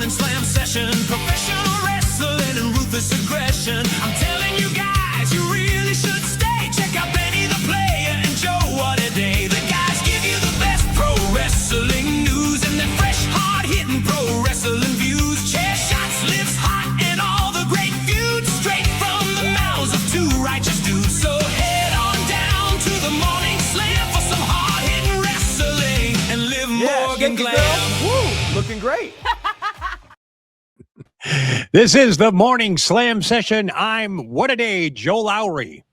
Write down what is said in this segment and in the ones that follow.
morning slam session. Professional wrestling and ruthless aggression. I'm telling you guys, you really should stay. Check out Benny the Player and Joe WhattaDay. The guys give you the best pro wrestling news and their fresh, hard-hitting pro wrestling views. Chair shots, lips hot, and all the great feuds straight from the mouths of two righteous dudes. So head on down to the morning slam for some hard-hitting wrestling and live Morgan Glam. Woo, looking great. This is the Morning Slam Session. I'm WhattaDay, Joe Lowry.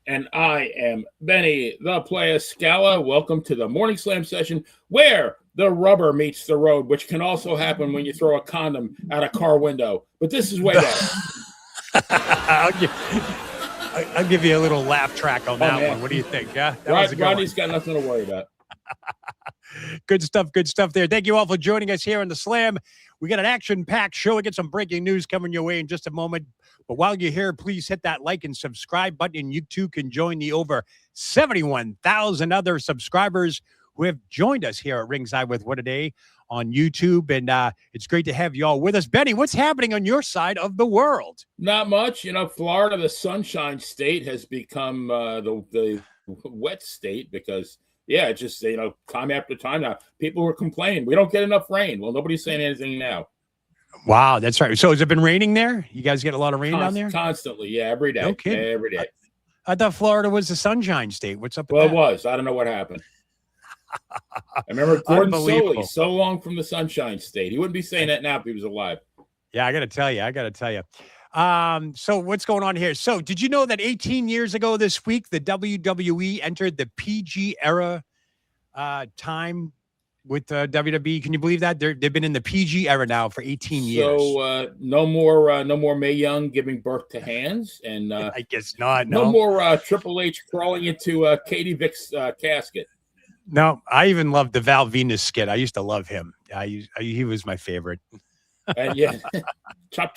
And I am Benny the Playa Scala. Welcome to the Morning Slam Session, where the rubber meets the road, which can also happen when you throw a condom out a car window. But this is way better. I'll give you a little laugh track on that one. What do you think? Yeah, Rodney's got nothing to worry about. Good stuff there. Thank you all for joining us here on the Slam. We got an action-packed show. We get some breaking news coming your way in just a moment. But while you're here, please hit that like and subscribe button, and you too can join the over 71,000 other subscribers who have joined us here at Ringside with WhattaDay on YouTube. And it's great to have you all with us. Benny, what's happening on your side of the world? Not much. You know, Florida, the Sunshine State, has become the wet state because – yeah, it's just, time after time now, people were complaining. We don't get enough rain. Well, nobody's saying anything now. Wow, that's right. So has it been raining there? You guys get a lot of rain down there? Constantly, yeah, every day. Okay. Every day. I thought Florida was the Sunshine State. What's up with that? It was. I don't know what happened. I remember Gordon Soley, so long from the Sunshine State. He wouldn't be saying that now if he was alive. Yeah, I got to tell you. So what's going on here? So did you know that 18 years ago this week, the WWE entered the PG era time with WWE? Can you believe that? They've been in the PG era now for 18 years. So no more Mae Young giving birth to hands, and I guess not. No more Triple H crawling into Katie Vick's casket. No, I even loved the Val Venus skit. I used to love him. He was my favorite. And yeah, chop.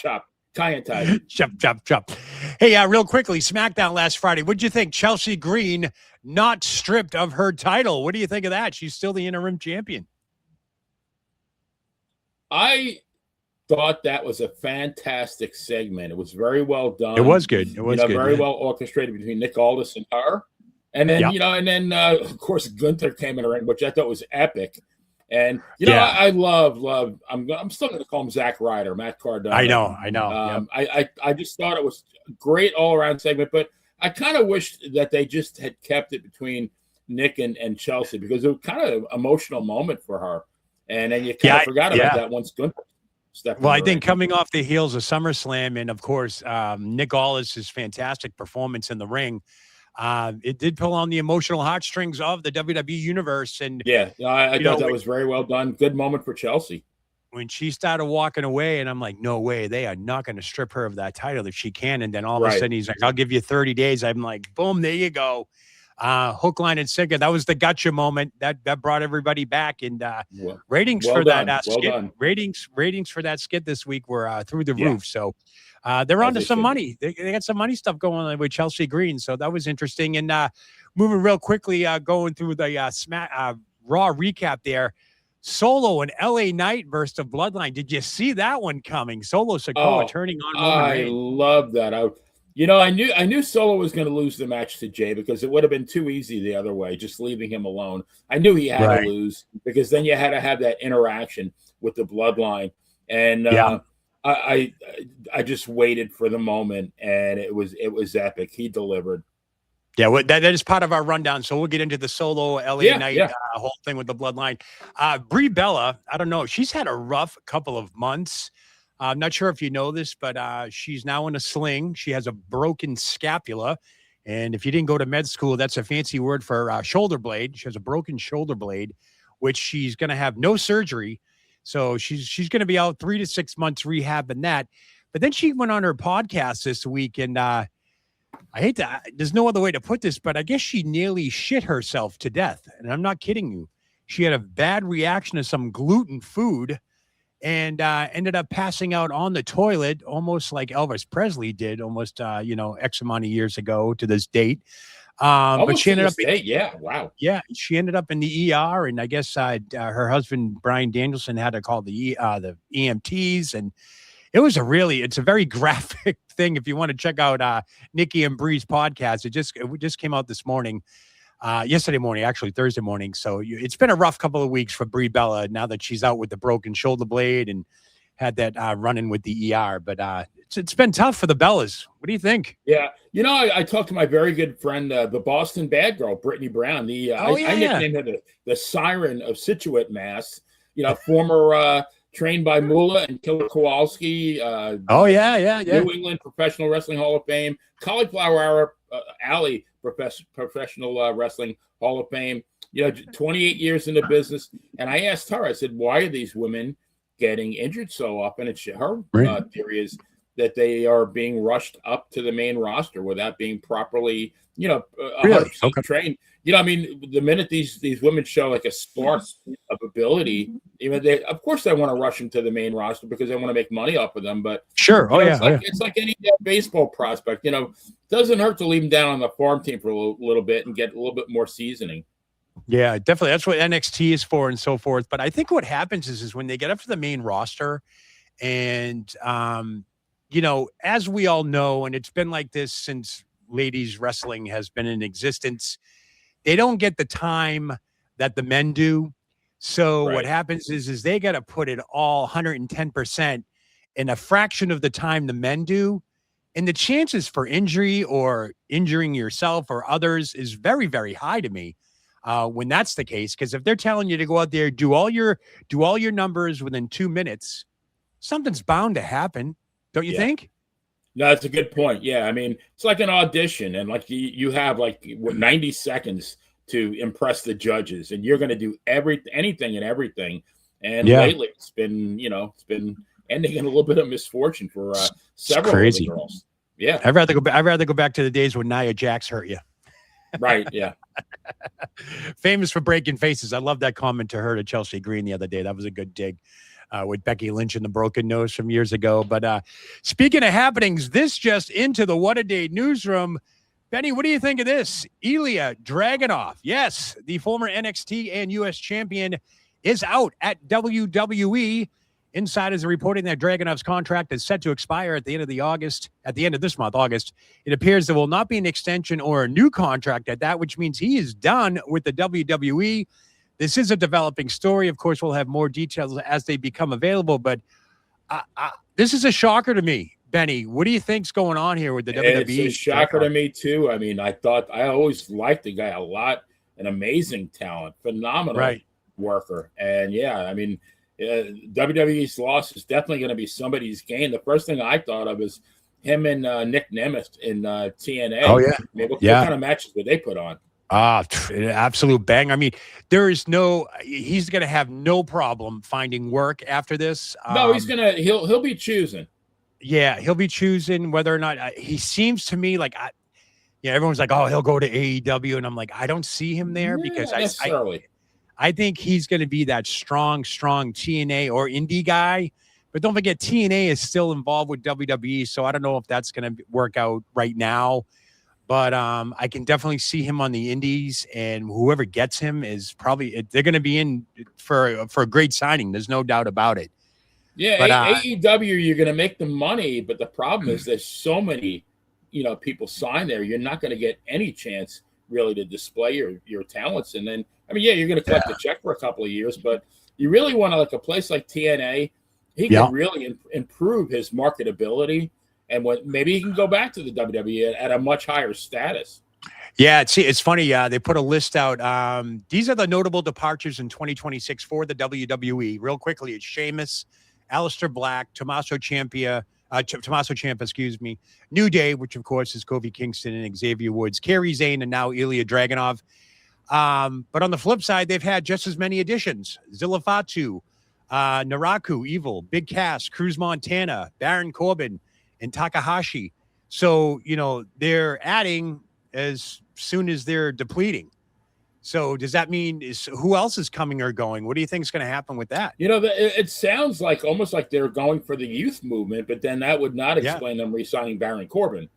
Tie and tie. Chop. Hey, real quickly, SmackDown last Friday. What'd you think? Chelsea Green not stripped of her title. What do you think of that? She's still the interim champion. I thought that was a fantastic segment. It was very well done. It was good. It was good. Very well orchestrated between Nick Aldis and her. And then, of course, Gunther came in the ring, which I thought was epic. And, I love, I'm still going to call him Zack Ryder, Matt Cardona. I know. I just thought it was a great all-around segment, but I kind of wished that they just had kept it between Nick and Chelsea because it was kind of an emotional moment for her. And then you kind of forgot about that once Gunther stepped in. Well, I think coming off the heels of SummerSlam and, of course, Nick Aldis' fantastic performance in the ring, it did pull on the emotional heartstrings of the WWE universe. And I thought that was very well done. Good moment for Chelsea. When she started walking away, and I'm like, no way, they are not going to strip her of that title if she can. And then all of a sudden he's like, I'll give you 30 days. I'm like, boom, there you go. Hook, line, and sinker. That was the gotcha moment that brought everybody back. And ratings for that skit, ratings for that skit this week were through the roof. So they're onto some money. They got some money stuff going on with Chelsea Green. So that was interesting. And moving real quickly, going through the Raw recap there. Solo and LA Knight versus the Bloodline. Did you see that one coming? Solo Sikoa turning on Roman Reigns. I love that. I knew Solo was going to lose the match to Jay because it would have been too easy the other way, just leaving him alone. I knew he had to lose because then you had to have that interaction with the Bloodline. And I just waited for the moment, and it was epic. He delivered. Yeah, well, that is part of our rundown. So we'll get into the Solo LA Knight whole thing with the Bloodline. Brie Bella, I don't know. She's had a rough couple of months. I'm not sure if you know this, but she's now in a sling. She has a broken scapula. And if you didn't go to med school, that's a fancy word for shoulder blade. She has a broken shoulder blade, which she's going to have no surgery. So she's going to be out 3 to 6 months rehabbing that. But then she went on her podcast this week, and there's no other way to put this, but I guess she nearly shit herself to death. And I'm not kidding you. She had a bad reaction to some gluten food and ended up passing out on the toilet, almost like Elvis Presley did almost, X amount of years ago to this date. But she ended up, yeah, wow. yeah, she ended up in the ER, and I guess her husband Brian Danielson had to call the EMTs, and it's a very graphic thing. If you want to check out Nikki and Bree's podcast, it just came out this morning, yesterday morning, actually Thursday morning. So it's been a rough couple of weeks for Brie Bella now that she's out with the broken shoulder blade and had that run-in with the ER. But it's been tough for the Bellas. What do you think? Yeah, I talked to my very good friend, the Boston bad girl, Brittany Brown. I nicknamed her the Siren of Situate, Mass. Former trained by Moolah and Killer Kowalski. New England Professional Wrestling Hall of Fame, Cauliflower Alley Professional Wrestling Hall of Fame. 28 years in the business. And I asked her, I said, why are these women getting injured so often? And her theory is that they are being rushed up to the main roster without being properly, trained. The minute these women show like a spark of ability, of course they want to rush them to the main roster because they want to make money off of them. But sure, it's like any baseball prospect. Doesn't hurt to leave them down on the farm team for a little bit and get a little bit more seasoning. Yeah, definitely. That's what NXT is for and so forth. But I think what happens is when they get up to the main roster and, as we all know, and it's been like this since ladies wrestling has been in existence, they don't get the time that the men do. So what happens is they got to put it all 110% in a fraction of the time the men do. And the chances for injury or injuring yourself or others is very, very high to me. When that's the case, because if they're telling you to go out there, do all your numbers within 2 minutes, something's bound to happen. Don't you think? No, that's a good point. Yeah. It's like an audition, and like you have 90 seconds to impress the judges, and you're going to do anything and everything. And lately it's been ending in a little bit of misfortune for several of the girls. Yeah. I'd rather go back to the days when Nia Jax hurt you. Right. Yeah. Famous for breaking faces. I love that comment to her to Chelsea Green the other day. That was a good dig with Becky Lynch and the broken nose from years ago. But speaking of happenings, this just into the WhattaDay newsroom. Benny, what do you think of this? Ilya Dragunov, yes, the former NXT and U.S. champion, is out at WWE. Insiders are reporting that Dragunov's contract is set to expire at the end of this month, August. It appears there will not be an extension or a new contract at that, which means he is done with the WWE. This is a developing story. Of course, we'll have more details as they become available, but this is a shocker to me. Benny, what do you think's going on here with the WWE? It's a shocker to me, too. I always liked the guy a lot. An amazing talent, phenomenal worker. And, WWE's loss is definitely going to be somebody's gain. The first thing I thought of is him and Nick Nemeth in TNA. Oh, yeah. What kind of matches would they put on? An absolute bang. He's going to have no problem finding work after this. No, he'll be choosing. Yeah, he'll be choosing whether or not he seems to me like, everyone's like, oh, he'll go to AEW. And I'm like, I don't see him there because I think he's going to be that strong TNA or indie guy. But don't forget, TNA is still involved with WWE. So I don't know if that's going to work out right now. But I can definitely see him on the indies, and whoever gets him is they're going to be in for a great signing. There's no doubt about it. Yeah, but AEW, you're going to make the money, but the problem is there's so many, people sign there. You're not going to get any chance really to display your talents. And then, you're going to collect a check for a couple of years, but you really want to, a place like TNA, he can really improve his marketability. And maybe he can go back to the WWE at a much higher status. Yeah, it's funny. They put a list out. These are the notable departures in 2026 for the WWE. Real quickly, it's Sheamus, Aleister Black, Tommaso Ciampa, New Day, which of course is Kofi Kingston and Xavier Woods, Kairi Sane, and now Ilya Dragunov. But on the flip side, they've had just as many additions: Zilla Fatu, Naraku, Evil, Big Cass, Cruz Montana, Baron Corbin, and Takahashi. So, they're adding as soon as they're depleting. So does that mean who else is coming or going? What do you think is going to happen with that? It sounds almost like they're going for the youth movement, but then that would not explain them re-signing Baron Corbin.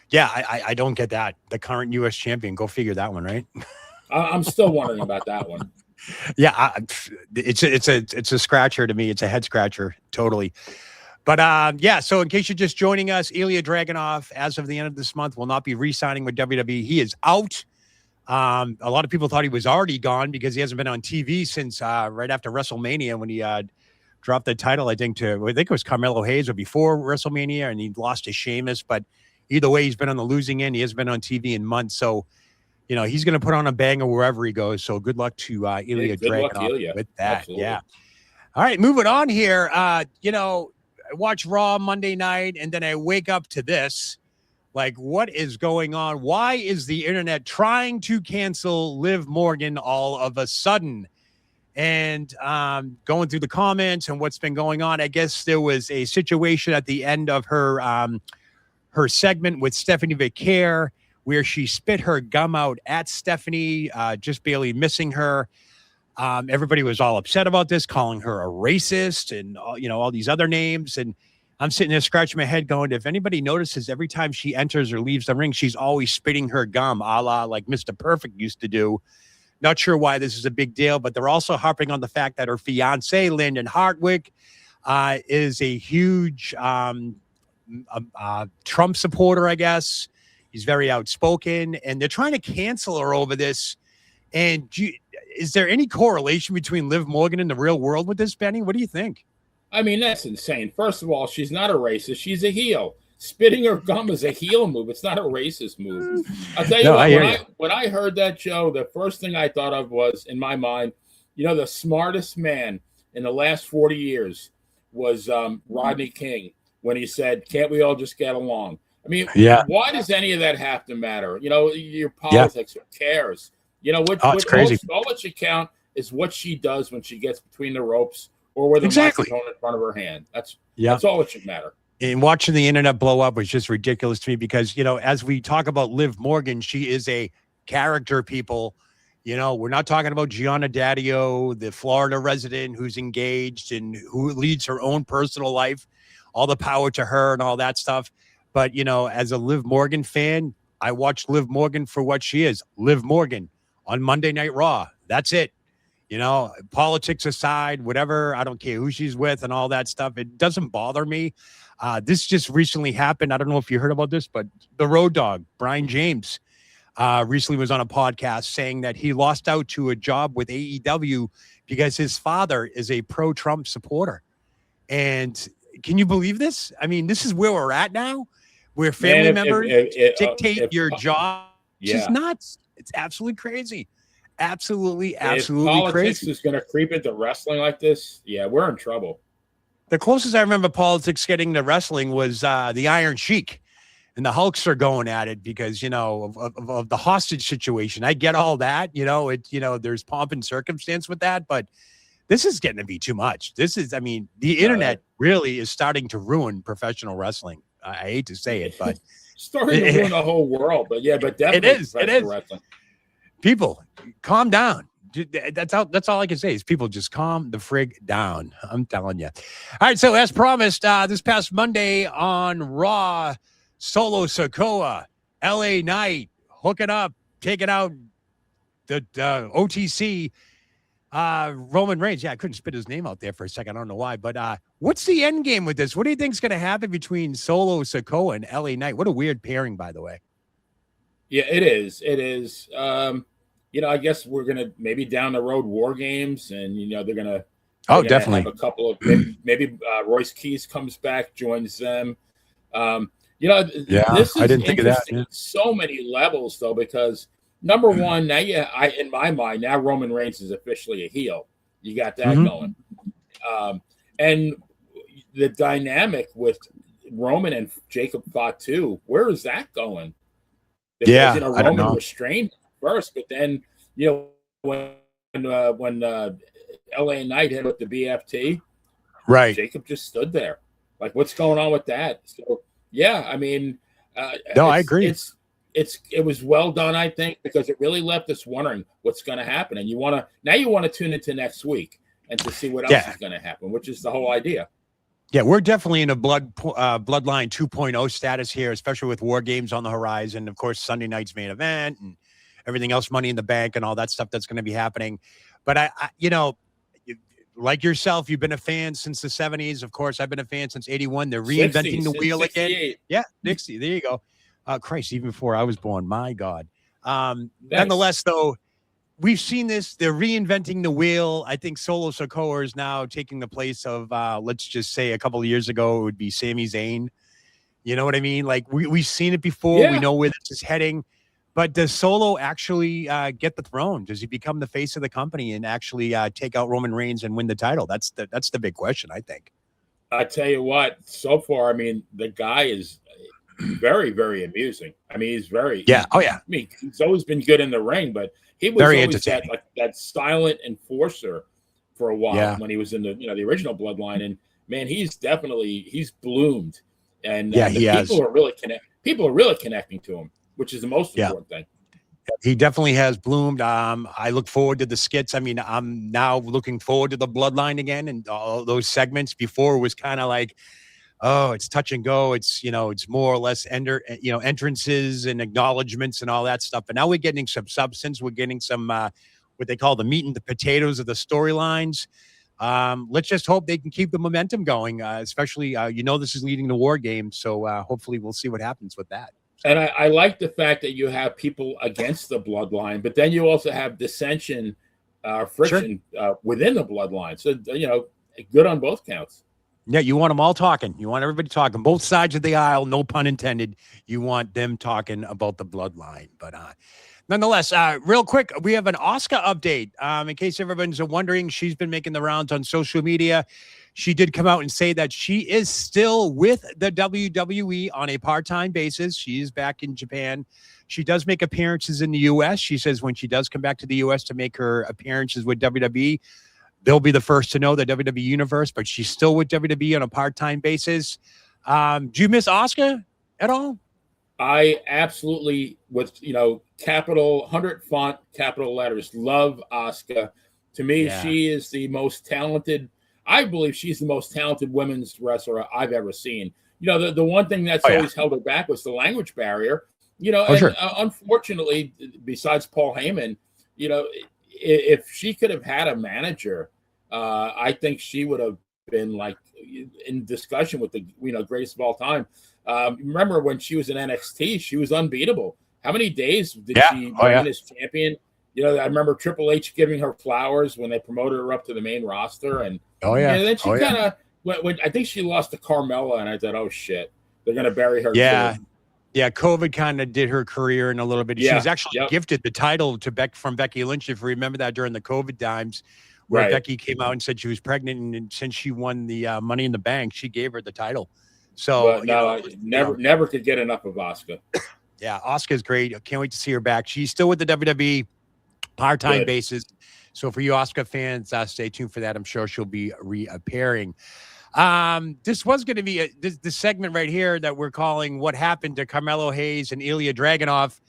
Yeah, I don't get that. The current U.S. champion. Go figure that one, right? I'm still wondering about that one. Yeah, it's a scratcher to me. It's a head scratcher, totally. But yeah, so in case you're just joining us, Ilya Dragunov, as of the end of this month, will not be re-signing with WWE. He is out. A lot of people thought he was already gone because he hasn't been on TV since right after WrestleMania when he dropped the title, I think it was Carmelo Hayes or before WrestleMania, and he lost to Sheamus. But either way, he's been on the losing end. He hasn't been on TV in months. So, you know, he's going to put on a banger wherever he goes. So good luck to Ilya Dragunov with that. Absolutely. Yeah. All right, moving on here. You know, I watch Raw Monday night, and then I wake up to this. Like, what is going on? Why is the internet trying to cancel Liv Morgan all of a sudden? And going through the comments and what's been going on, I guess there was a situation at the end of her her segment with Stephanie Vicaire where she spit her gum out at Stephanie, just barely missing her. Everybody was all upset about this, calling her a racist and, you know, all these other names. And I'm sitting there scratching my head going, if anybody notices every time she enters or leaves the ring, she's always spitting her gum, a la like Mr. Perfect used to do. Not sure why this is a big deal, but they're also harping on the fact that her fiance, Landon Hartwig, is a huge Trump supporter, I guess. He's very outspoken, and they're trying to cancel her over this. And is there any correlation between Liv Morgan and the real world with this, Benny? What do you think? I mean, that's insane. First of all, she's not a racist. She's a heel. Spitting her gum is a heel move. It's not a racist move. I'll tell you when I heard that, Joe, the first thing I thought of was, in my mind, you know, the smartest man in the last 40 years was Rodney King when he said, can't we all just get along? I mean, why does any of that have to matter? You know, your politics, who cares? You know, it's crazy. All that should count is what she does when she gets between the ropes or with a microphone in front of her hand. That's all that should matter. And watching the internet blow up was just ridiculous to me because, you know, as we talk about Liv Morgan, she is a character, people. You know, we're not talking about Gianna Daddio, the Florida resident who's engaged and who leads her own personal life. All the power to her and all that stuff. But, you know, as a Liv Morgan fan, I watch Liv Morgan for what she is. Liv Morgan on Monday Night Raw. That's it. You know, politics aside, whatever, I don't care who she's with and all that stuff. It doesn't bother me. This just recently happened. I don't know if you heard about this, but the Road Dogg, Brian James, recently was on a podcast saying that he lost out to a job with AEW because his father is a pro-Trump supporter. And can you believe this? I mean, this is where we're at now, where family members dictate your job. It's nuts. It's absolutely crazy. Absolutely if politics crazy. Is going to creep into wrestling like this, we're in trouble. The closest I remember politics getting to wrestling was the Iron Sheik, and the Hulks are going at it because, you know, of the hostage situation. I get all that, you know, there's pomp and circumstance with that, but this is getting to be too much. This is, I mean, the internet really is starting to ruin professional wrestling. I hate to say it, but starting to ruin the whole world. But definitely it is. Wrestling. People, calm down. That's all I can say is people just calm the frig down. I'm telling you. All right. So as promised, this past Monday on Raw, Solo SIKOA, LA Knight, hooking up, taking out the OTC, Roman Reigns. Yeah, I couldn't spit his name out there for a second. I don't know why. But what's the end game with this? What do you think is going to happen between Solo SIKOA and LA Knight? What a weird pairing, by the way. Yeah, it is. It is. You know, I guess we're gonna maybe down the road War Games, and you know they're gonna definitely have a couple of maybe Royce Keys comes back, joins them. You know, this is I didn't think of that. Yeah. So many levels though, because number one, now in my mind, now Roman Reigns is officially a heel. You got that going, and the dynamic with Roman and Jacob Fatu, where is that going? Because, you know, Roman restrained first, but then, you know, when LA Knight hit with the BFT, right? Jacob just stood there, like, what's going on with that? So, yeah, I mean, I agree. It was well done, I think, because it really left us wondering what's going to happen, and you want to tune into next week and to see what else is going to happen, which is the whole idea. Yeah, we're definitely in a bloodline 2.0 status here, especially with War Games on the horizon. Of course, Sunday night's main event and everything else, Money in the Bank and all that stuff that's going to be happening. But like yourself, you've been a fan since the 70s. Of course, I've been a fan since 81. They're reinventing the wheel again. Yeah, Dixie, there you go. Christ, even before I was born, my God. Nonetheless, though, we've seen this. They're reinventing the wheel. I think Solo Sikoa is now taking the place of, let's just say, a couple of years ago, it would be Sami Zayn. You know what I mean? Like, we've seen it before. Yeah. We know where this is heading. But does Solo actually get the throne? Does he become the face of the company and actually take out Roman Reigns and win the title? That's the big question, I think. I tell you what, so far, I mean, the guy is very, very amusing. I mean, he's very I mean, he's always been good in the ring, but he was very always that silent enforcer for a while when he was in the original Bloodline. And man, he's bloomed. And people are really connecting to him, which is the most important thing. He definitely has bloomed. I look forward to the skits. I mean, I'm now looking forward to the Bloodline again, and all those segments. Before it was kind of like, oh, it's touch and go. It's, it's more or less entrances and acknowledgments and all that stuff. But now we're getting some substance. We're getting some what they call the meat and the potatoes of the storylines. Let's just hope they can keep the momentum going, especially, this is leading to War Games. So hopefully we'll see what happens with that. And I like the fact that you have people against the Bloodline, but then you also have dissension, friction within the Bloodline. So, good on both counts. Yeah, you want them all talking. You want everybody talking. Both sides of the aisle, no pun intended. You want them talking about the Bloodline. But nonetheless, real quick, we have an ASUKA update. In case everyone's wondering, she's been making the rounds on social media. She did come out and say that she is still with the WWE on a part-time basis. She is back in Japan. She does make appearances in the U.S. She says when she does come back to the U.S. to make her appearances with WWE, they'll be the first to know the WWE universe, but she's still with WWE on a part-time basis. Do you miss ASUKA at all? I absolutely, with, capital 100 font, capital letters, love ASUKA. To me, she is the most talented. I believe she's the most talented women's wrestler I've ever seen. The one thing that's always held her back was the language barrier. Unfortunately, besides Paul Heyman, if she could have had a manager, I think she would have been like in discussion with the greatest of all time. Remember when she was in NXT, she was unbeatable. How many days did she win as champion? I remember Triple H giving her flowers when they promoted her up to the main roster, and then she kind of when I think she lost to Carmella, and I thought, oh shit, they're gonna bury her. Yeah, COVID kind of did her career in a little bit. She was actually gifted the title from Becky Lynch, if you remember that, during the COVID times, where Becky came out and said she was pregnant, and since she won the Money in the Bank, she gave her the title. So never could get enough of ASUKA. Yeah, ASUKA's great. I can't wait to see her back. She's still with the WWE part-time basis. So for you ASUKA fans, stay tuned for that. I'm sure she'll be reappearing. This was going to be this segment right here that we're calling What Happened to Carmelo Hayes and Ilya Dragunov.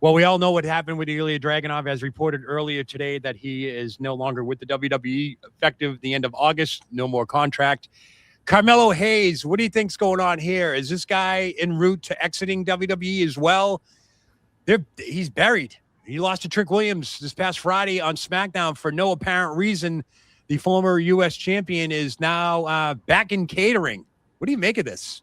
Well, we all know what happened with Ilya Dragunov, as reported earlier today, that he is no longer with the WWE effective the end of August. No more contract. Carmelo Hayes, what do you think's going on here? Is this guy en route to exiting WWE as well? He's buried. He lost to Trick Williams this past Friday on SmackDown for no apparent reason. The former U.S. champion is now back in catering. What do you make of this?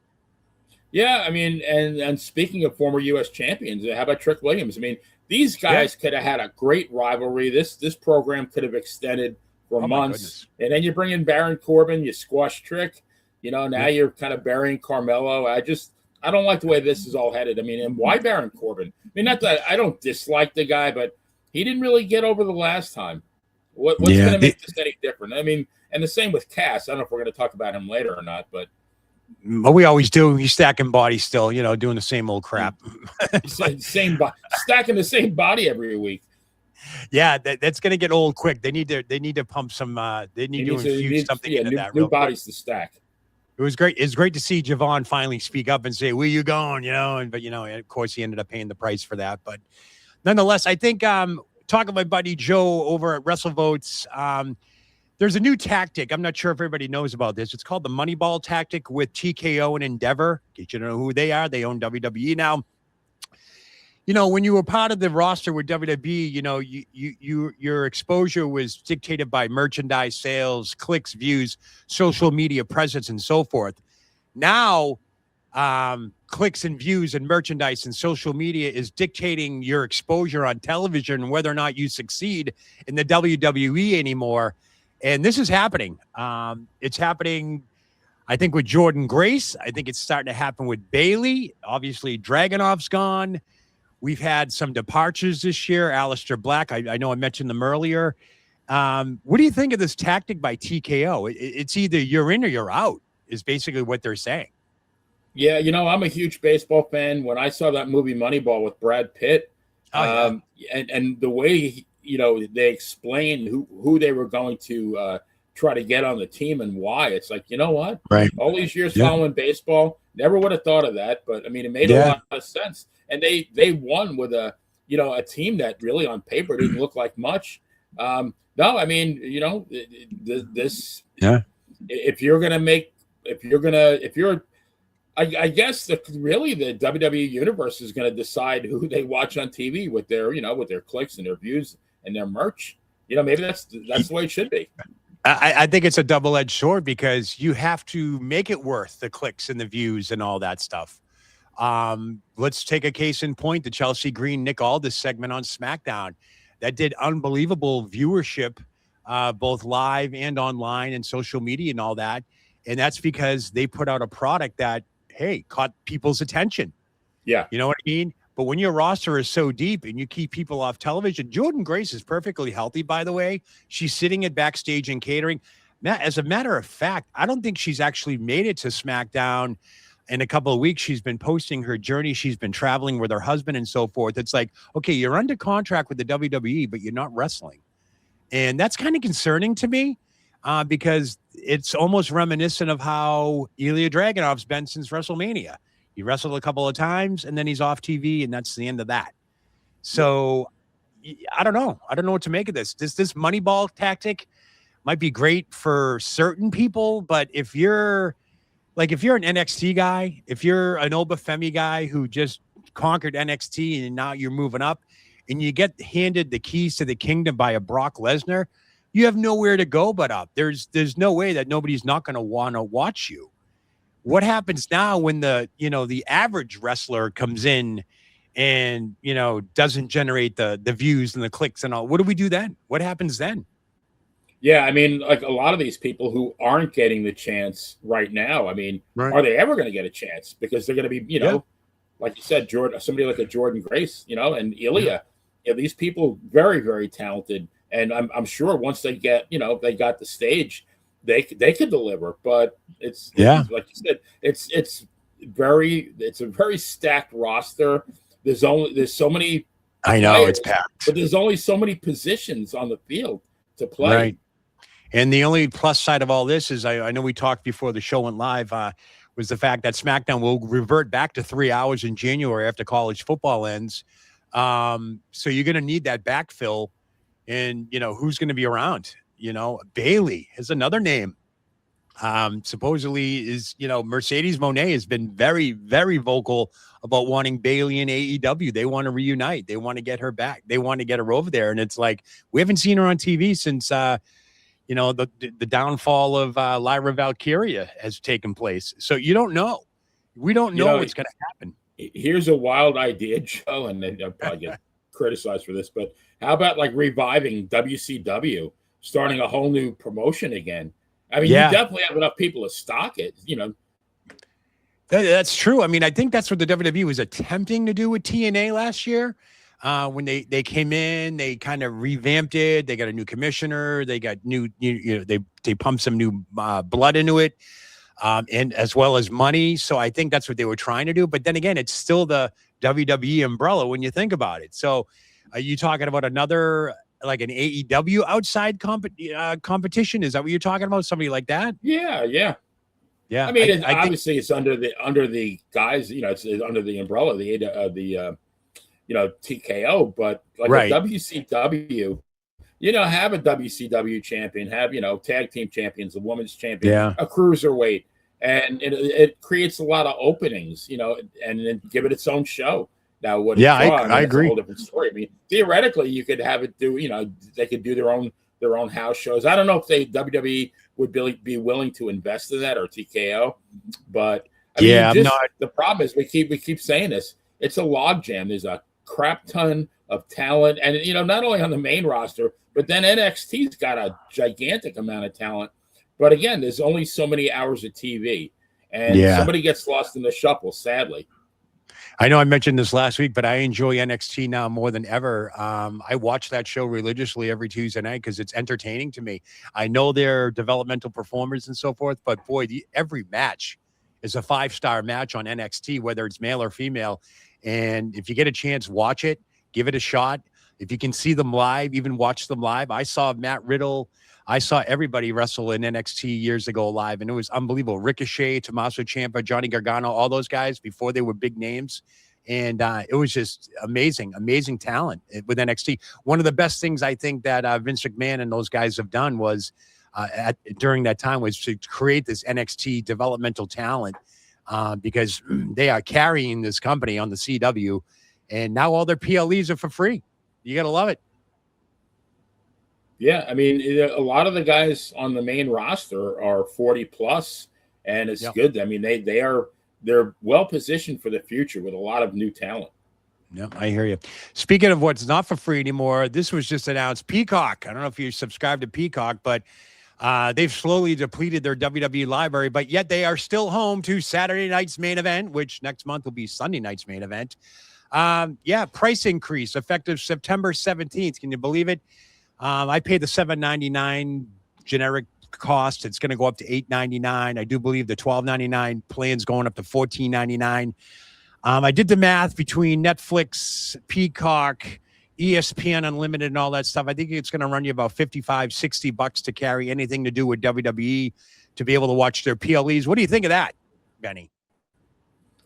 Yeah, I mean, and speaking of former U.S. champions, how about Trick Williams? I mean, these guys could have had a great rivalry. This program could have extended for months. And then you bring in Baron Corbin, you squash Trick. Now you're kind of burying Carmelo. I don't like the way this is all headed. I mean, and why Baron Corbin? I mean, not that I don't dislike the guy, but he didn't really get over the last time. What's going to make this any different? I mean, and the same with Cass. I don't know if we're going to talk about him later or not, but we always do. He's stacking body still, doing the same old crap. Stacking the same body every week. Yeah, that's going to get old quick. They need to pump some. They need to infuse something into that. New bodies to stack. It was great. It's great to see Javon finally speak up and say, "Where you going?" But of course, he ended up paying the price for that. But nonetheless, I think talking to my buddy Joe over at WrestleVotes, There's a new tactic. I'm not sure if everybody knows about this. It's called the Moneyball tactic with TKO and Endeavor. Get you to know who they are. They own WWE now. You know, when you were part of the roster with WWE, you know, your exposure was dictated by merchandise sales, clicks, views, social media presence, and so forth. Now, clicks and views and merchandise and social media is dictating your exposure on television, whether or not you succeed in the WWE anymore. And this is happening. It's happening, I think, with Jordan Grace. I think it's starting to happen with Bailey. Obviously, Dragunov's gone. We've had some departures this year. Aleister Black, I know I mentioned them earlier. What do you think of this tactic by TKO? It's either you're in or you're out, is basically what they're saying. Yeah, you know, I'm a huge baseball fan. When I saw that movie Moneyball with Brad Pitt, and the way, you know, they explained who they were going to try to get on the team and why, it's like, you know what? Right. All these years following baseball, never would have thought of that. But, I mean, it made a lot of sense. And they won with a team that really on paper didn't look like much. No, I mean, you know, this. Yeah. If you're I guess really the WWE universe is going to decide who they watch on TV with their, you know, with their clicks and their views and their merch. You know, maybe that's the way it should be. I think it's a double-edged sword because you have to make it worth the clicks and the views and all that stuff. Let's take a case in point, the Chelsea Green Nick Aldis segment on SmackDown that did unbelievable viewership, both live and online and social media and all that. And that's because they put out a product that, hey, caught people's attention. Yeah. You know what I mean? But when your roster is so deep and you keep people off television, Jordan Grace is perfectly healthy, by the way. She's sitting at backstage and catering. As a matter of fact, I don't think she's actually made it to SmackDown in a couple of weeks. She's been posting her journey. She's been traveling with her husband and so forth. It's like, okay, you're under contract with the WWE, but you're not wrestling. And that's kind of concerning to me. Because it's almost reminiscent of how Ilya Dragunov's been since WrestleMania. He wrestled a couple of times, and then he's off TV, and that's the end of that. So I don't know. I don't know what to make of this. This Moneyball tactic might be great for certain people, but if you're an NXT guy, if you're an Obafemi guy who just conquered NXT and now you're moving up, and you get handed the keys to the kingdom by a Brock Lesnar, you have nowhere to go but up. There's no way that nobody's not going to want to watch you. What happens now when the average wrestler comes in and, you know, doesn't generate the views and the clicks and all? What do we do then? What happens then? Yeah, I mean, like a lot of these people who aren't getting the chance right now, I mean, are they ever going to get a chance? Because they're going to be, you know, like you said, somebody like a Jordan Grace, you know, and Ilya. Yeah, these people, very, very talented. And I'm sure once they get, you know, they got the stage, they could deliver. But it's like you said, it's a very stacked roster. There's so many. I know it's packed, but there's only so many positions on the field to play. Right. And the only plus side of all this is I know we talked before the show went live, was the fact that SmackDown will revert back to 3 hours in January after college football ends. So you're going to need that backfill. And, you know, who's going to be around? You know, Bailey is another name. Supposedly is, you know, Mercedes Moné has been very, very vocal about wanting Bailey in AEW. They want to reunite. They want to get her back. They want to get her over there. And it's like, we haven't seen her on TV since, you know, the downfall of Lyra Valkyria has taken place. So you don't know. We don't know what's going to happen. Here's a wild idea, Joe, and then I'll probably get criticized for this, but how about like reviving WCW, starting a whole new promotion again? I mean, you definitely have enough people to stock it, you know. That's true. I mean, I think that's what the WWE was attempting to do with TNA last year. When they came in, they kind of revamped it. They got a new commissioner. They got new, you know, they pumped some new blood into it, and as well as money. So I think that's what they were trying to do. But then again, it's still the WWE umbrella when you think about it. So are you talking about another, like an AEW outside competition? Is that what you're talking about? Somebody like that? Yeah. I mean, obviously it's under the guys, you know, it's under the umbrella, the you know, TKO, but like a WCW have a WCW champion, have, tag team champions, a women's champion, Yeah. a cruiserweight, and it creates a lot of openings, and then give it its own show. Now, what? Yeah, draw, I that's agree. a whole different story. I mean, theoretically, you could have it do, they could do their own house shows. I don't know if WWE would be willing to invest in that, or TKO, but I mean, the problem is we keep saying this. It's a logjam. There's a crap ton of talent, and not only on the main roster, but then NXT's got a gigantic amount of talent. But again, there's only so many hours of TV, and somebody gets lost in the shuffle, sadly. I know I mentioned this last week, but I enjoy NXT now more than ever. I watch that show religiously every Tuesday night because it's entertaining to me. I know they're developmental performers and so forth, but boy, every match is a 5-star match on NXT, whether it's male or female. And if you get a chance, watch it, give it a shot. If you can see them live, even watch them live. I saw Matt Riddle. I saw everybody wrestle in NXT years ago live, and it was unbelievable. Ricochet, Tommaso Ciampa, Johnny Gargano, all those guys before they were big names. And it was just amazing talent with NXT. One of the best things I think that Vince McMahon and those guys have done was during that time was to create this NXT developmental talent because they are carrying this company on the CW, and now all their PLEs are for free. You got to love it. Yeah, I mean, a lot of the guys on the main roster are 40 plus, and it's good. I mean, they're well positioned for the future with a lot of new talent. Yeah, I hear you. Speaking of what's not for free anymore, this was just announced. Peacock. I don't know if you subscribe to Peacock, but they've slowly depleted their WWE library, but yet they are still home to Saturday night's main event, which next month will be Sunday night's main event. Price increase effective September 17th. Can you believe it? I paid the $7.99 generic cost. It's going to go up to $8.99. I do believe the $12.99 plan's going up to $14.99. I did the math between Netflix, Peacock, ESPN Unlimited, and all that stuff. I think it's going to run you about $55-$60 to carry anything to do with WWE to be able to watch their PLEs. What do you think of that, Benny?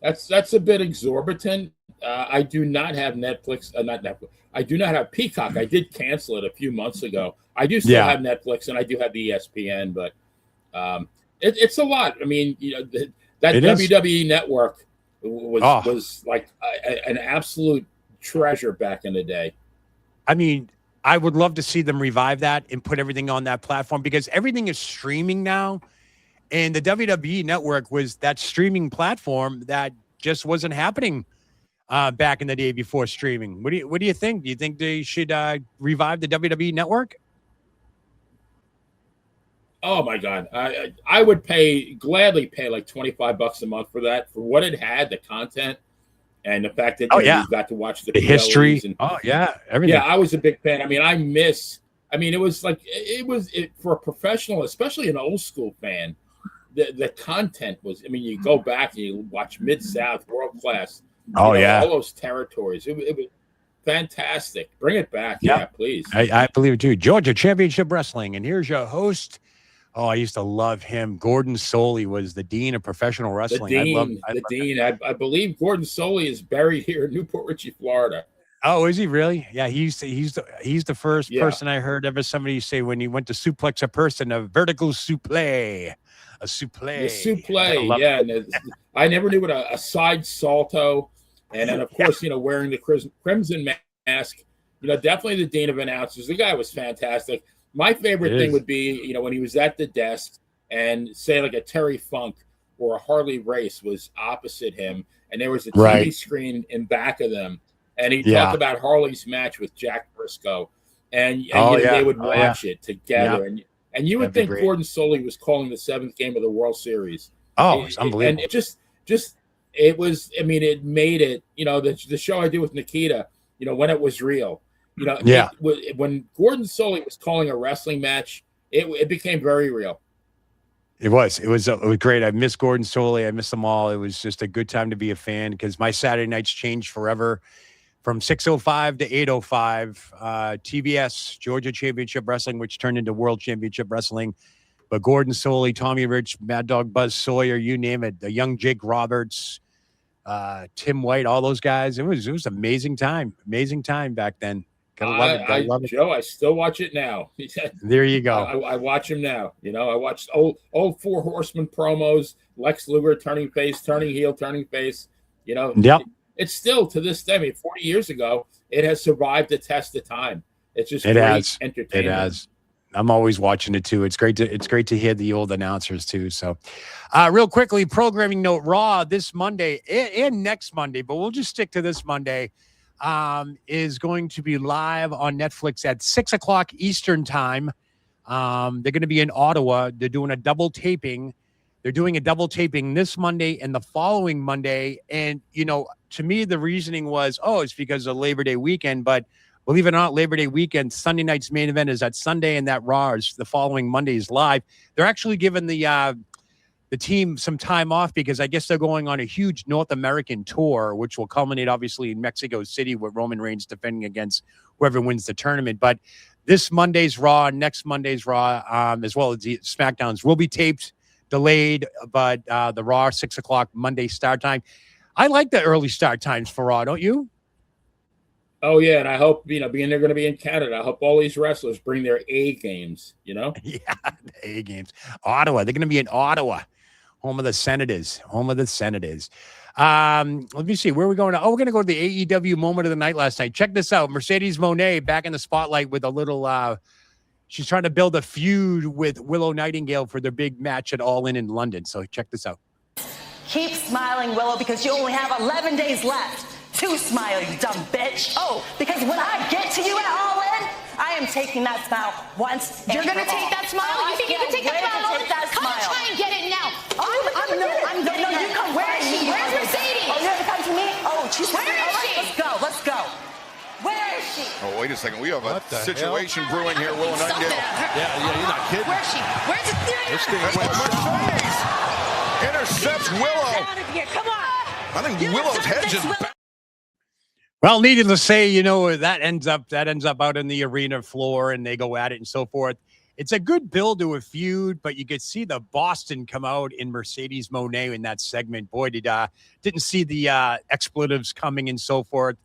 That's a bit exorbitant. I do not have Netflix. Not Netflix. I do not have Peacock. I did cancel it a few months ago. I do still have Netflix, and I do have the ESPN, but it's a lot. I mean, that WWE network was like an absolute treasure back in the day. I mean, I would love to see them revive that and put everything on that platform because everything is streaming now. And the WWE network was that streaming platform that just wasn't happening back in the day before streaming. What do you think? Do you think they should revive the WWE network? Oh my God. I would gladly pay like $25 a month for that, for what it had, the content and the fact that you got to watch the history. And, everything. Yeah, I was a big fan. I mean, it was like, for a professional, especially an old school fan, the content was, I mean, you go back and you watch Mid-South, World Class. All those territories. It was fantastic. Bring it back. Yeah, please. I believe it too. Georgia Championship Wrestling. And here's your host. Oh, I used to love him. Gordon Soley was the dean of professional wrestling. The dean. I believe Gordon Soley is buried here in Newport Richey, Florida. Oh, is he really? Yeah, he's the first person I heard ever somebody say when he went to suplex a person, a vertical suplex. A suplex. And I never knew what a side salto. And then, of course, wearing the crimson mask, definitely the dean of announcers. The guy was fantastic. My favorite thing would be, when he was at the desk and say like a Terry Funk or a Harley Race was opposite him. And there was a TV screen in back of them. And he talked about Harley's match with Jack Briscoe. And they would watch it together. Yeah. And you would think Gordon Soley was calling the 7th game of the World Series. Oh, it's unbelievable. And it was, I mean, it made it, the show I did with Nikita, when it was real, when Gordon Soley was calling a wrestling match, it became very real. It was great. I miss Gordon Soley. I miss them all. It was just a good time to be a fan because my Saturday nights changed forever. From 6:05 to 8:05, TBS, Georgia Championship Wrestling, which turned into World Championship Wrestling. But Gordon Soley, Tommy Rich, Mad Dog Buzz Sawyer, you name it, the young Jake Roberts, Tim White, all those guys. It was amazing time back then. Gotta love it. Gotta love it. Joe, I still watch it now. There you go. I watch him now. You know, I watched old Four Horsemen promos, Lex Luger turning face, turning heel, turning face. You know, yep. It's still to this day. I mean, 40 years ago, it has survived the test of time. It's just great entertainment. It has. I'm always watching it too. It's great to hear the old announcers too. So, real quickly, programming note: Raw this Monday and next Monday, but we'll just stick to this Monday. Is going to be live on Netflix at 6:00 Eastern time. They're going to be in Ottawa. They're doing a double taping. They're doing a double taping this Monday and the following Monday. And, you know, to me, the reasoning was, it's because of Labor Day weekend. But believe it or not, Labor Day weekend, Sunday night's main event is that Sunday, and that Raw is the following Monday is live. They're actually giving the team some time off because I guess they're going on a huge North American tour, which will culminate obviously in Mexico City with Roman Reigns defending against whoever wins the tournament. But this Monday's Raw, next Monday's Raw, as well as the SmackDowns will be taped, delayed, but the Raw 6:00 Monday start time. I like the early start times for Raw, don't you? Oh yeah, and I hope, you know, being they're going to be in Canada, I hope all these wrestlers bring their A games. You know, yeah, the A games. Ottawa, they're going to be in Ottawa. Home of the Senators. Let me see. Where are we going? We're going to go to the AEW moment of the night last night. Check this out. Mercedes Moné back in the spotlight with a little, she's trying to build a feud with Willow Nightingale for their big match at All In London. So check this out. Keep smiling, Willow, because you only have 11 days left to smile, you dumb bitch. Oh, because when I get to you at All In, I am taking that smile once. You're going to take that smile? You think you can take that smile? Come on, try and get it now. No, you come. Where is she? Where's Mercedes? Oh, you have to come to me? Oh, she's Where is she? Let's go. Where is she? Oh, wait a second. We have a situation brewing here, Willow Nightingale. Yeah, you're not kidding. Where's she? Where's the This thing went Mercedes intercepts Willow. out of here? Come on. I think Willow's head just... Well, needless to say, you know, that ends up out in the arena floor and they go at it and so forth. It's a good build to a feud, but you could see the Boston come out in Mercedes Moné in that segment. Boy, didn't see the expletives coming and so forth.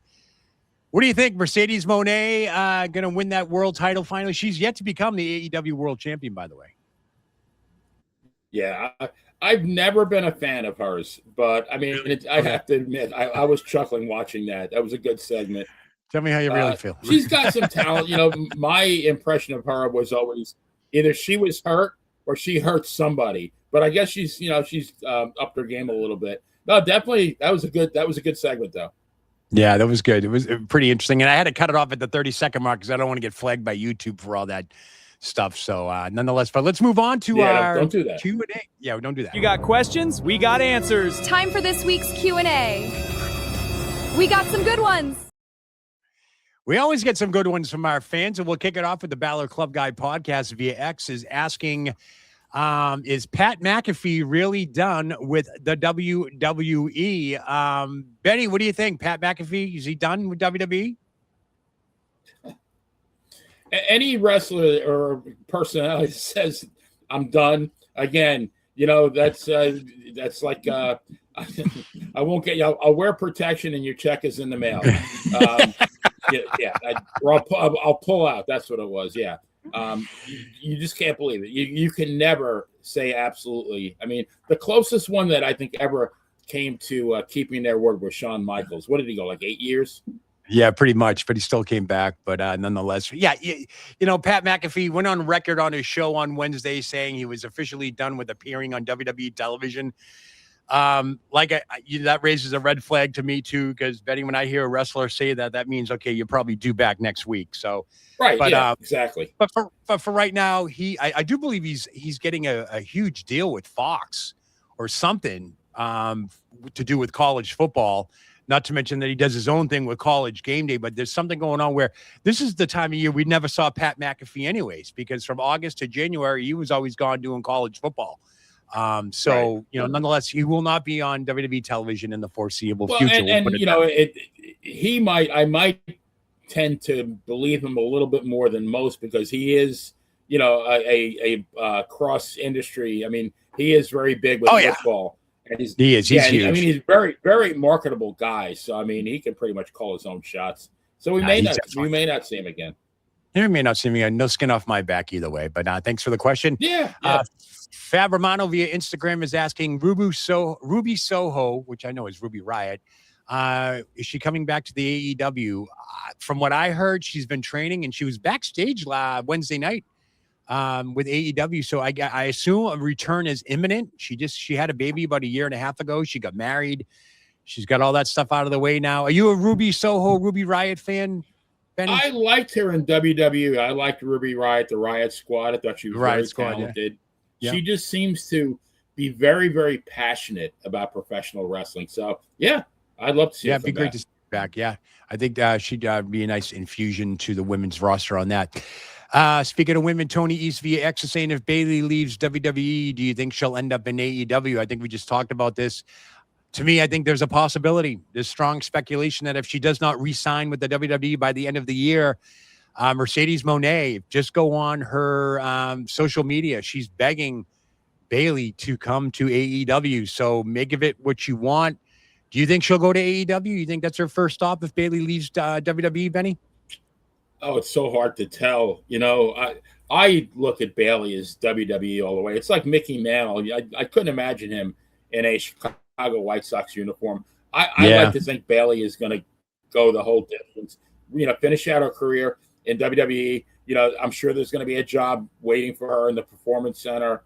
What do you think? Mercedes Moné going to win that world title finally? She's yet to become the AEW world champion, by the way. Yeah, I've never been a fan of hers, but I mean, I have to admit, I was chuckling watching that. That was a good segment. Tell me how you really feel. She's got some talent. You know, my impression of her was always either she was hurt or she hurt somebody. But I guess she's upped her game a little bit. No, definitely that was a good segment though. Yeah, that was good. It was pretty interesting, and I had to cut it off at the 30-second mark because I don't want to get flagged by YouTube for all that stuff. So nonetheless, but let's move on to our don't do that. Q&A. Yeah, don't do that. You got questions? We got answers. Time for this week's Q&A. We got some good ones. We always get some good ones from our fans, and we'll kick it off with the Balor Club Guy podcast via X is asking, is Pat McAfee really done with the WWE? Benny, what do you think? Pat McAfee, is he done with WWE? Any wrestler or personality says I'm done. Again, you know, that's like I won't get you. I'll wear protection and your check is in the mail. I'll pull out. That's what it was. Yeah. You just can't believe it. You can never say absolutely. I mean, the closest one that I think ever came to keeping their word was Shawn Michaels. What did he go, like 8 years? Yeah, pretty much, but he still came back. But nonetheless, yeah, you know, Pat McAfee went on record on his show on Wednesday saying he was officially done with appearing on WWE television. That raises a red flag to me too, because Betty, when I hear a wrestler say that, that means okay, you're probably due back next week. So right, but, yeah, exactly. But for right now, I do believe he's getting a huge deal with Fox or something to do with college football. Not to mention that he does his own thing with College Game Day, but there's something going on where this is the time of year we never saw Pat McAfee anyways, because from August to January, he was always gone doing college football. Right. You know, nonetheless, he will not be on WWE television in the foreseeable future. And you know, I might tend to believe him a little bit more than most because he is, you know, a cross industry. I mean, he is very big with football. And he's huge. I mean, he's very, very marketable guy. So, I mean, he can pretty much call his own shots. So we may not see him again. You may not see me. No skin off my back either way. But thanks for the question. Yeah. Fab Romano via Instagram is asking Ruby Soho, which I know is Ruby Riot. Is she coming back to the AEW? From what I heard, she's been training and she was backstage Wednesday night with AEW. So I assume a return is imminent. She had a baby about a year and a half ago. She got married. She's got all that stuff out of the way now. Are you a Ruby Soho, Ruby Riot fan, Benny? I liked her in WWE. I liked Ruby Riot, the Riot Squad. I thought she was very talented. Yeah. She just seems to be very, very passionate about professional wrestling. So, yeah, I'd love to see her. It'd be great to see her back. Yeah, I think she'd be a nice infusion to the women's roster on that. Speaking of women, Tony East via X is saying if Bayley leaves WWE, do you think she'll end up in AEW? I think we just talked about this. To me, I think there's a possibility. There's strong speculation that if she does not re-sign with the WWE by the end of the year, Mercedes Moné, just go on her social media. She's begging Bayley to come to AEW. So make of it what you want. Do you think she'll go to AEW? You think that's her first stop if Bayley leaves WWE, Benny? Oh, it's so hard to tell. You know, I look at Bayley as WWE all the way. It's like Mickey Mantle. I couldn't imagine him in a Chicago White Sox uniform. I like to think Bayley is going to go the whole distance, finish out her career in WWE. I'm sure there's going to be a job waiting for her in the Performance Center.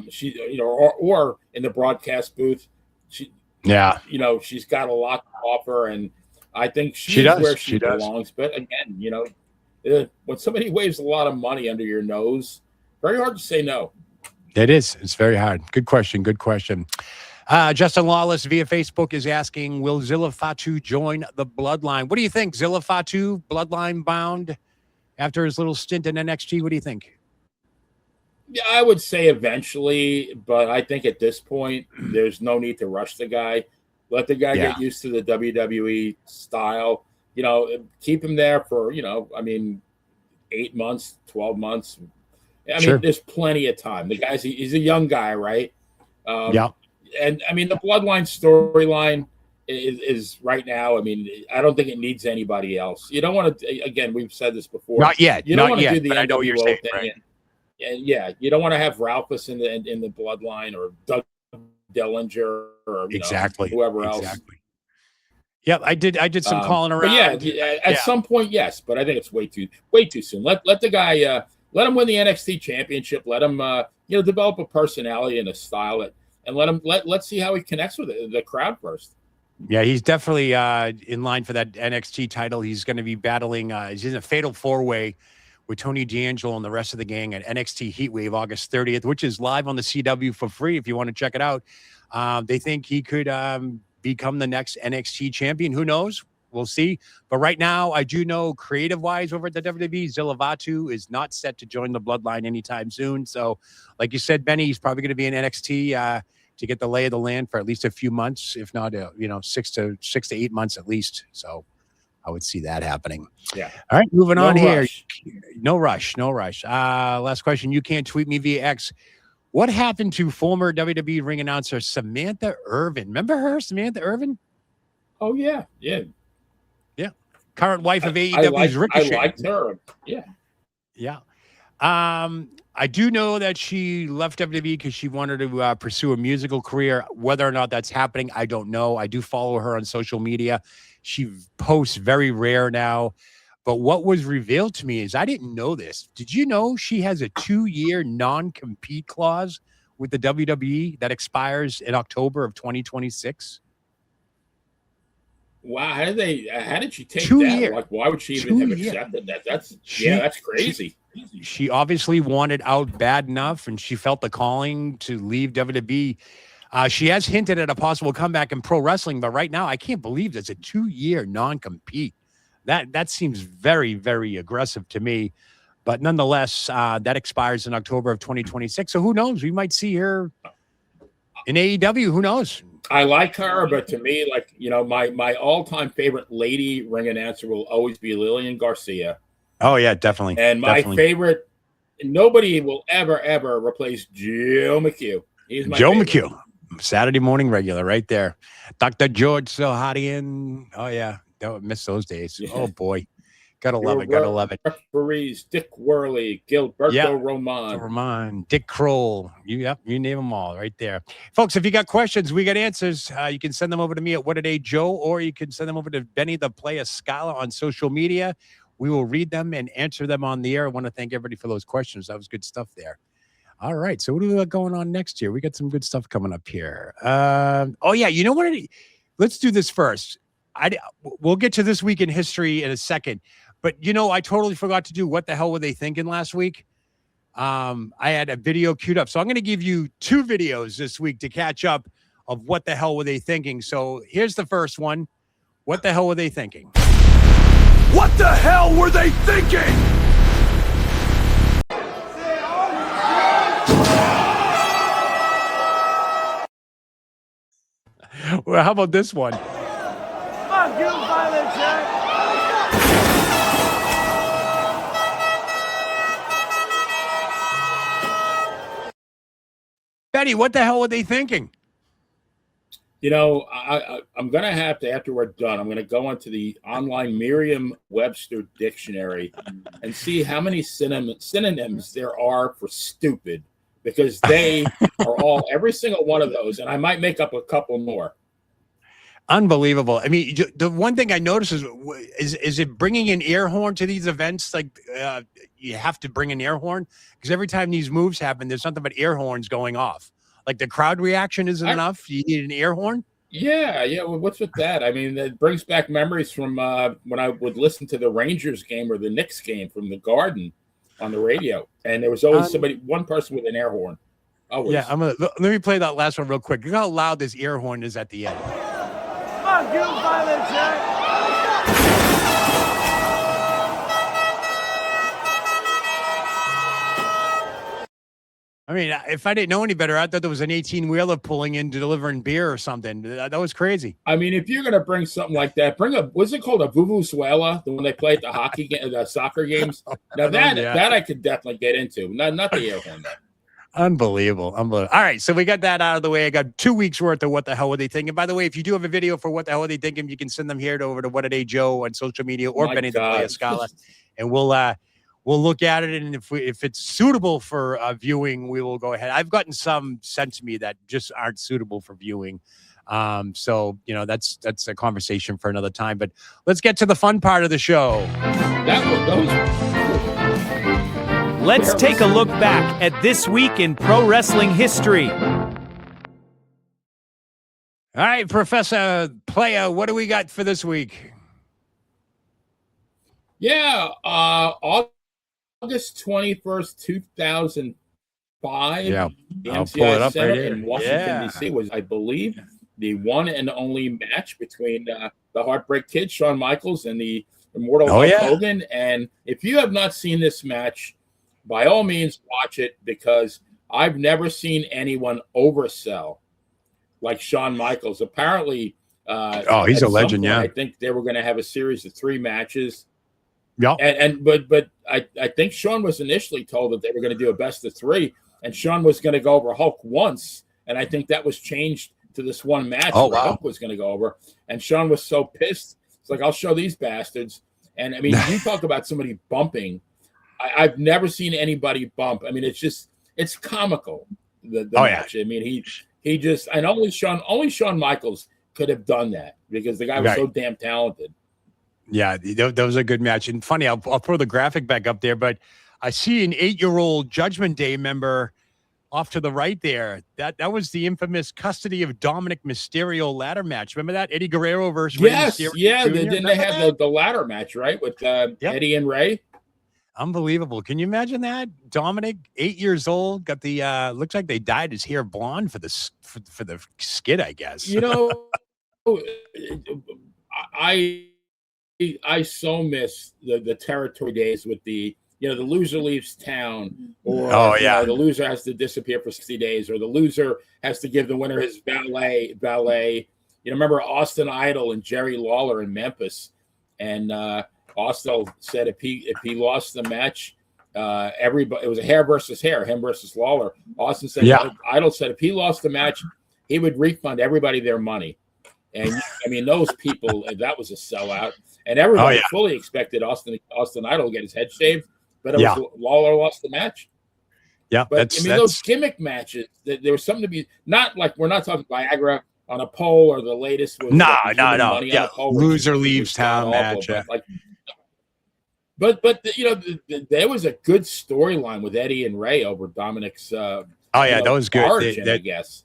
She, or in the broadcast booth. She's got a lot to offer, and I think she's where she belongs. But again, when somebody waves a lot of money under your nose, very hard to say no. It is. It's very hard. Good question. Good question. Justin Lawless via Facebook is asking, will Zilla Fatu join the Bloodline? What do you think? Zilla Fatu, Bloodline bound after his little stint in NXT? What do you think? Yeah, I would say eventually, but I think at this point, there's no need to rush the guy. Let the guy get used to the WWE style. Keep him there for, 8 months, 12 months. I mean, there's plenty of time. The guy's he's a young guy, right? And I mean, the Bloodline storyline is right now. I mean, I don't think it needs anybody else. You don't want to. Again, we've said this before. Not yet. You don't want to do the NWO I know what you're saying, thing. right? And you don't want to have Ralphus in the Bloodline or Doug Dillinger or whoever else. Exactly. Yep, I did some calling around. But at some point, yes. But I think it's way too soon. Let the guy let him win the NXT championship. Let him develop a personality and a style and let's see how he connects with the crowd first. Yeah, he's definitely in line for that NXT title. He's going to be battling. He's in a fatal 4-way with Tony D'Angelo and the rest of the gang at NXT Heatwave August 30th, which is live on the CW for free if you want to check it out. They think he could become the next NXT champion. Who knows? We'll see. But right now, I do know creative-wise over at the WWE, Zilla Fatu is not set to join the Bloodline anytime soon. So, like you said, Benny, he's probably going to be in NXT to get the lay of the land for at least a few months, if not, 6 to 8 months at least. So I would see that happening. Yeah. All right, moving on here. No rush. Last question. You can't tweet me via X. What happened to former WWE ring announcer Samantha Irvin? Remember her, Samantha Irvin? Oh, yeah. Yeah. Current wife of AEW's Ricochet. I liked her. Yeah. Yeah. I do know that she left WWE because she wanted to pursue a musical career. Whether or not that's happening, I don't know. I do follow her on social media. She posts very rare now. But what was revealed to me is I didn't know this. Did you know she has a 2-year non-compete clause with the WWE that expires in October of 2026? Wow, how did she take 2 that? years. Like, why would she even have accepted that? That's crazy. She obviously wanted out bad enough, and she felt the calling to leave WWE. She has hinted at a possible comeback in pro wrestling, but right now I can't believe there's a 2-year non-compete. That seems very, very aggressive to me. But nonetheless, that expires in October of 2026. So who knows? We might see her in AEW. Who knows? I like her, but to me, my all-time favorite lady ring announcer will always be Lillian Garcia. Oh, yeah, definitely. And my favorite, nobody will ever replace Joe McHugh. He's my favorite. McHugh, Saturday morning regular right there. Dr. George Sohadian. Oh, yeah. Don't miss those days. Yeah. Oh boy, gotta love it. Gotta love it. Referees: Dick Worley, Gilberto Roman, Dick Kroll. You name them all right there, folks. If you got questions, we got answers. You can send them over to me at WhattaDay Joe, or you can send them over to Benny the PLAYA Scala on social media. We will read them and answer them on the air. I want to thank everybody for those questions. That was good stuff there. All right, so what do we got going on next year? We got some good stuff coming up here. Oh yeah, you know what? Let's do this first. We'll get to this week in history in a second, but I totally forgot to do what the hell were they thinking last week. I had a video queued up, so I'm going to give you 2 videos this week to catch up of what the hell were they thinking. So here's the first one. What the hell were they thinking? What the hell were they thinking? Well, how about this one? Fuck you, Violet Jack. Betty, what the hell were they thinking? I'm going to have to, after we're done, I'm going to go into the online Merriam-Webster dictionary and see how many synonyms there are for stupid, because they are all, every single one of those, and I might make up a couple more. Unbelievable. I mean, the one thing I noticed is it bringing an air horn to these events? Like you have to bring an air horn, because every time these moves happen, there's nothing but air horns going off. Like the crowd reaction isn't enough. You need an air horn. Yeah. Well, what's with that? I mean, it brings back memories from when I would listen to the Rangers game or the Knicks game from the Garden on the radio, and there was always one person with an air horn. Always. Yeah, let me play that last one real quick. Look how loud this air horn is at the end. Fuck you, Violet Jack. I mean, if I didn't know any better, I thought there was an 18-wheeler pulling in delivering beer or something. That was crazy. I mean, if you're going to bring something like that, what's it called? A Vuvuzuela, the one they play at the hockey game, the soccer games. Now that I could definitely get into. Not the air horn. Unbelievable. All right, so we got that out of the way. I got 2 weeks worth of what the hell were they thinking. By the way, if you do have a video for what the hell are they thinking, you can send them here over to WhattaDay Joe on social media or Benny the PLAYA Scala, and we'll look at it, and if it's suitable for viewing, we will go ahead. I've gotten some sent to me that just aren't suitable for viewing. So that's a conversation for another time. But let's get to the fun part of the show. Let's take a look back at this week in pro wrestling history. All right, Professor PLAYA, what do we got for this week? Yeah, August 21st, 2005. Yeah, the I'll MCI pull it up Center right here. in Washington, D.C. was, I believe, the one and only match between the Heartbreak Kid, Shawn Michaels, and the Immortal Hulk Hogan. And if you have not seen this match, by all means, watch it, because I've never seen anyone oversell like Shawn Michaels. Apparently, he's a legend. I think they were going to have a series of 3 matches. Yeah, but I think Shawn was initially told that they were going to do a best of 3, and Shawn was going to go over Hulk once, and I think that was changed to this one match where Hulk was going to go over, and Shawn was so pissed. It's like, I'll show these bastards. And I mean, you talk about somebody bumping. I've never seen anybody bump. I mean, it's comical. The match. I mean, he just, and only Shawn Michaels could have done that, because the guy was so damn talented. Yeah, that was a good match. And funny, I'll throw the graphic back up there, but I see an 8-year-old Judgment Day member off to the right there. That was the infamous custody of Dominic Mysterio ladder match. Remember that? Eddie Guerrero versus Rey Mysterio. Yeah, didn't they have the ladder match, right, with Eddie and Ray? Unbelievable. Can you imagine that? Dominic, 8 years old, got the looks like they dyed his hair blonde for the skit, I guess. I so miss the territory days with the loser leaves town, or the loser has to disappear for 60 days, or the loser has to give the winner his valet. Remember Austin Idol and Jerry Lawler in Memphis, and Austin said if he lost the match, everybody, it was a hair versus hair, him versus Lawler. Austin said, Idol said if he lost the match, he would refund everybody their money. And I mean, those people, that was a sellout. And everybody fully expected Austin Idol to get his head shaved, but it was Lawler lost the match. Yeah, but I mean, those gimmick matches, there was something to be, not like, we're not talking Viagra on a pole, or the latest was no. Yeah, Loser leaves town match. But you know, there was a good storyline with Eddie and Ray over Dominic's. That was good. Origin, I guess.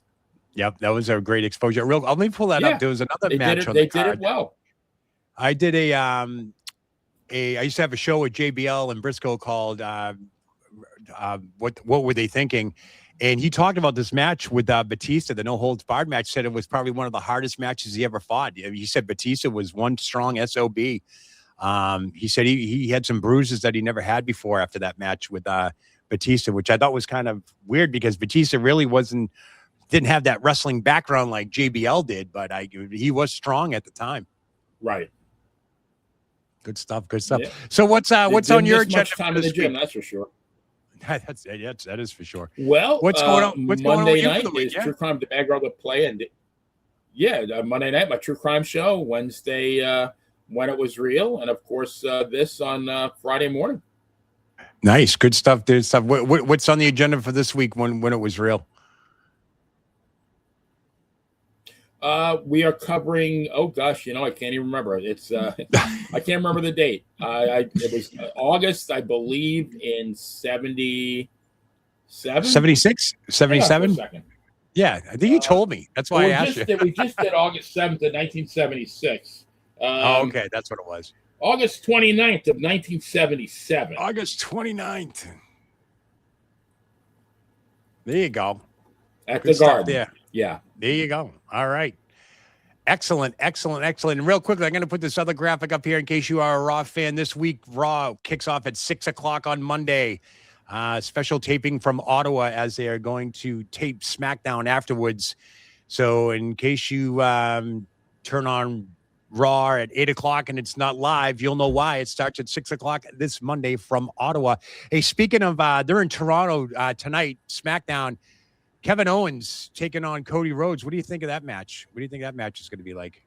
Yep, that was a great exposure. Let me pull that up. There was another match on the card. They did it well. I did I used to have a show with JBL and Briscoe called What Were They Thinking? And he talked about this match with Batista, the no holds barred match. Said it was probably one of the hardest matches he ever fought. He said Batista was one strong SOB. He said he had some bruises that he never had before after that match with Batista, which I thought was kind of weird because Batista really didn't have that wrestling background like JBL did, but he was strong at the time. Right. Good stuff. Yeah. So what's on your agenda? Time in the gym, that's for sure. That is for sure. Well, what's going on? Monday night is True Crime to Bag Girl to Play, and Monday night my True Crime show. Wednesday, When It Was Real, and of course this on Friday morning. Nice, good stuff. Good stuff. What's on the agenda for this week? When It Was Real. We are covering. Oh gosh, I can't even remember. It's I can't remember the date. It was August, I believe, in 77, 76, 77. Yeah, I think you told me. That's why I asked you. We just did August 7th of 1976. Okay, that's what it was. August 29th of 1977. August 29th. There you go. At the Garden. Yeah. Yeah. There you go. All right. Excellent. And real quickly, I'm going to put this other graphic up here in case you are a Raw fan. This week, Raw kicks off at 6 o'clock on Monday. Special taping from Ottawa as they are going to tape SmackDown afterwards. So in case you turn on Raw at 8 o'clock and it's not live, you'll know why. It starts at 6 o'clock this Monday from Ottawa. Hey, speaking of, they're in Toronto tonight, SmackDown. Kevin Owens taking on Cody Rhodes. What do you think of that match? What do you think that match is going to be like?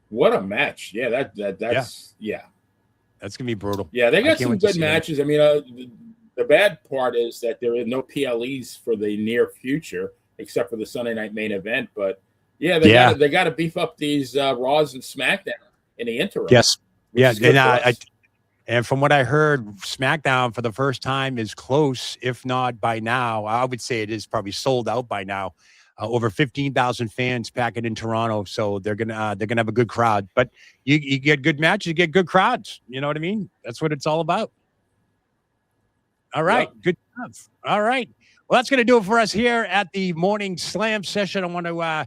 What a match. Yeah, that's That's going to be brutal. Yeah, they got some good matches. I mean, the bad part is that there are no PLEs for the near future except for the Sunday night main event. But they got to beef up these Raws and SmackDown in the interim. Yes. Yeah. And from what I heard, SmackDown for the first time is close, if not by now. I would say it is probably sold out by now. Over 15,000 fans packing in Toronto, so they're gonna have a good crowd. But you get good matches, you get good crowds. You know what I mean? That's what it's all about. All right, Good stuff. All right, well, that's gonna do it for us here at the Morning Slam session. I want to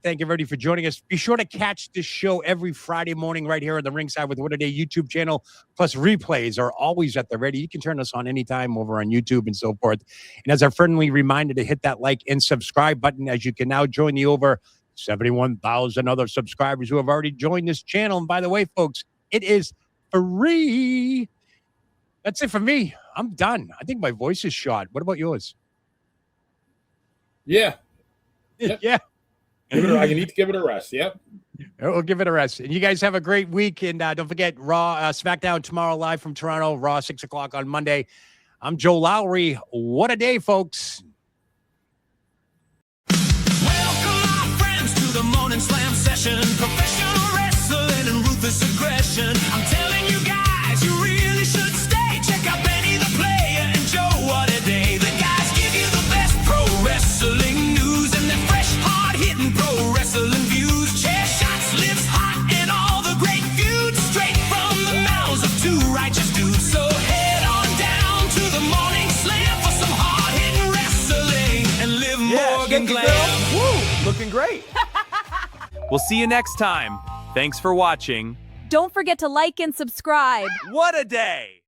thank everybody for joining us. Be sure to catch this show every Friday morning right here on the Ringside with WhattaDay YouTube channel. Plus, replays are always at the ready. You can turn us on anytime over on YouTube and so forth. And as a friendly reminder to hit that like and subscribe button, as you can now join the over 71,000 other subscribers who have already joined this channel. And by the way, folks, it is free. That's it for me. I'm done. I think my voice is shot. What about yours? Yeah. Yeah. I need to give it a rest. Yep. We'll give it a rest. And you guys have a great week. And don't forget, Raw, SmackDown tomorrow live from Toronto. Raw, 6 o'clock on Monday. I'm Joe Lowry. What a day, folks. Welcome, my friends, to the Morning Slam session. Professional wrestling and ruthless aggression. I'm telling you guys, you really should stay. Check out Benny the Player and Joe WhattaDay. The guys give you the best pro wrestling news and their fresh, hard-hitting pro wrestling views. Chair shots, lips hot, and all the great feuds straight from the mouths of two righteous dudes. So head on down to the Morning Slam for some hard-hitting wrestling and live Morgan Glam. Woo, looking great. We'll see you next time. Thanks for watching. Don't forget to like and subscribe. What a day!